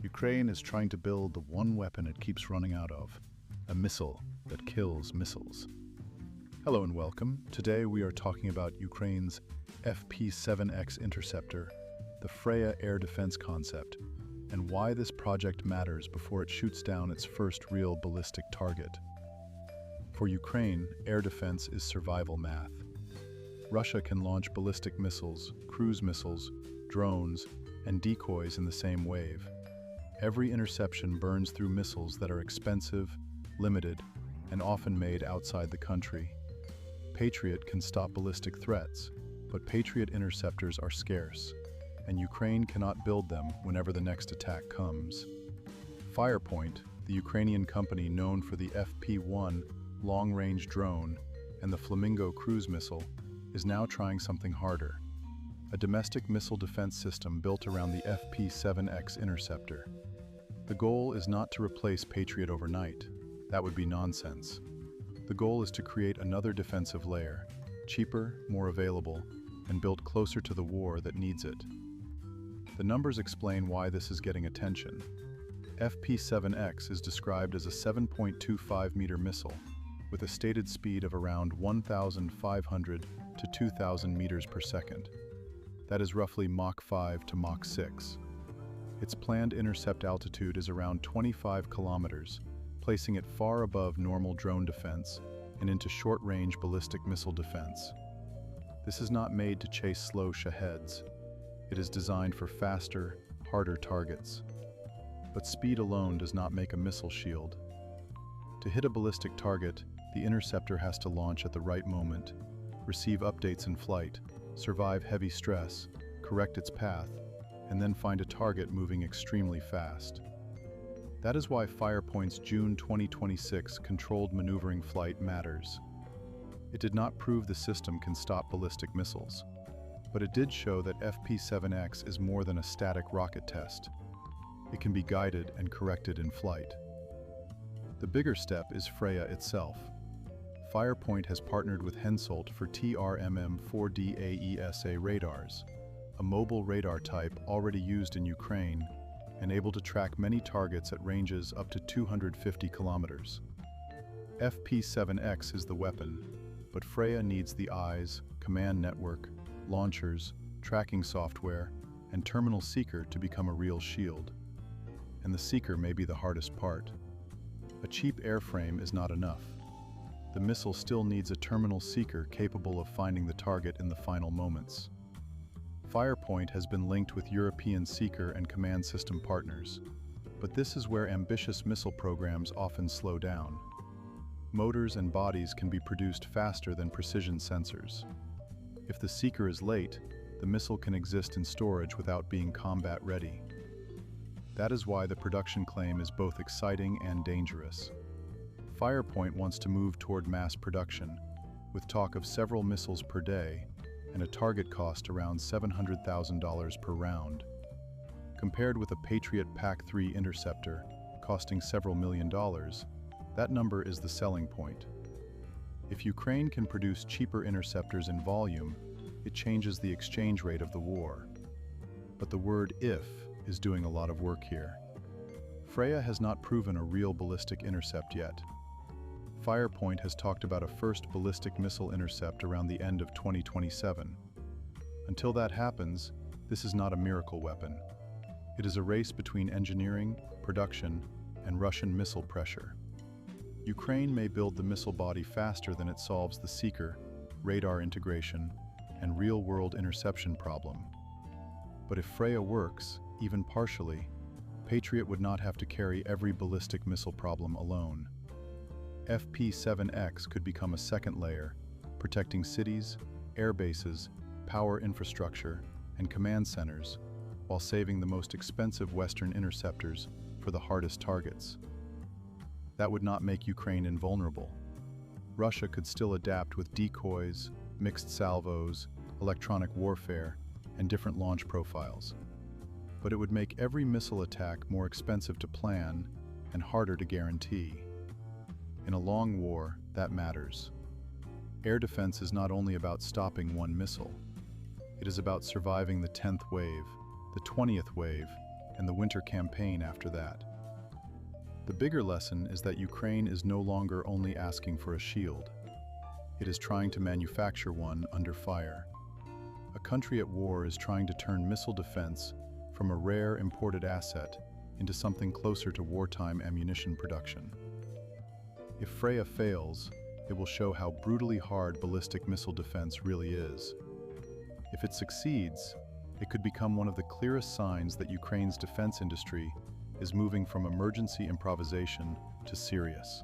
Ukraine is trying to build the one weapon it keeps running out of, a missile that kills missiles. Hello and welcome. Today we are talking about Ukraine's FP7X Interceptor, the Freya air defense concept, and why this project matters before it shoots down its first real ballistic target. For Ukraine, air defense is survival math. Russia can launch ballistic missiles, cruise missiles, drones, and decoys in the same wave. Every interception burns through missiles that are expensive, limited, and often made outside the country. Patriot can stop ballistic threats, but Patriot interceptors are scarce, and Ukraine cannot build them whenever the next attack comes. Firepoint, the Ukrainian company known for the FP1 long-range drone and the Flamingo cruise missile, is now trying something harder. A domestic missile defense system built around the FP7X Interceptor. The goal is not to replace Patriot overnight. That would be nonsense. The goal is to create another defensive layer, cheaper, more available, and built closer to the war that needs it. The numbers explain why this is getting attention. FP7X is described as a 7.25-meter missile with a stated speed of around 1,500 to 2,000 meters per second. That is roughly Mach 5 to Mach 6. Its planned intercept altitude is around 25 kilometers, placing it far above normal drone defense and into short-range ballistic missile defense. This is not made to chase slow Shaheds. It is designed for faster, harder targets. But speed alone does not make a missile shield. To hit a ballistic target, the interceptor has to launch at the right moment, receive updates in flight, survive heavy stress, correct its path, and then find a target moving extremely fast. That is why Firepoint's June 2026 controlled maneuvering flight matters. It did not prove the system can stop ballistic missiles, but it did show that FP7X is more than a static rocket test. It can be guided and corrected in flight. The bigger step is Freya itself. Firepoint has partnered with Hensoldt for TRMM-4D AESA radars, a mobile radar type already used in Ukraine and able to track many targets at ranges up to 250 kilometers. FP7X is the weapon, but Freya needs the eyes, command network, launchers, tracking software, and terminal seeker to become a real shield. And the seeker may be the hardest part. A cheap airframe is not enough. The missile still needs a terminal seeker capable of finding the target in the final moments. Firepoint has been linked with European seeker and command system partners, but this is where ambitious missile programs often slow down. Motors and bodies can be produced faster than precision sensors. If the seeker is late, the missile can exist in storage without being combat ready. That is why the production claim is both exciting and dangerous. Firepoint wants to move toward mass production, with talk of several missiles per day and a target cost around $700,000 per round. Compared with a Patriot PAC-3 interceptor costing several $1 million, that number is the selling point. If Ukraine can produce cheaper interceptors in volume, it changes the exchange rate of the war. But the word "if" is doing a lot of work here. Freya has not proven a real ballistic intercept yet. Firepoint has talked about a first ballistic missile intercept around the end of 2027. Until that happens, this is not a miracle weapon. It is a race between engineering, production, and Russian missile pressure. Ukraine may build the missile body faster than it solves the seeker, radar integration, and real-world interception problem. But if Freya works, even partially, Patriot would not have to carry every ballistic missile problem alone. FP7X could become a second layer, protecting cities, air bases, power infrastructure, and command centers, while saving the most expensive Western interceptors for the hardest targets. That would not make Ukraine invulnerable. Russia could still adapt with decoys, mixed salvos, electronic warfare, and different launch profiles. But it would make every missile attack more expensive to plan and harder to guarantee. In a long war, that matters. Air defense is not only about stopping one missile. It is about surviving the 10th wave, the 20th wave, and the winter campaign after that. The bigger lesson is that Ukraine is no longer only asking for a shield. It is trying to manufacture one under fire. A country at war is trying to turn missile defense from a rare imported asset into something closer to wartime ammunition production. If Freya fails, it will show how brutally hard ballistic missile defense really is. If it succeeds, it could become one of the clearest signs that Ukraine's defense industry is moving from emergency improvisation to serious.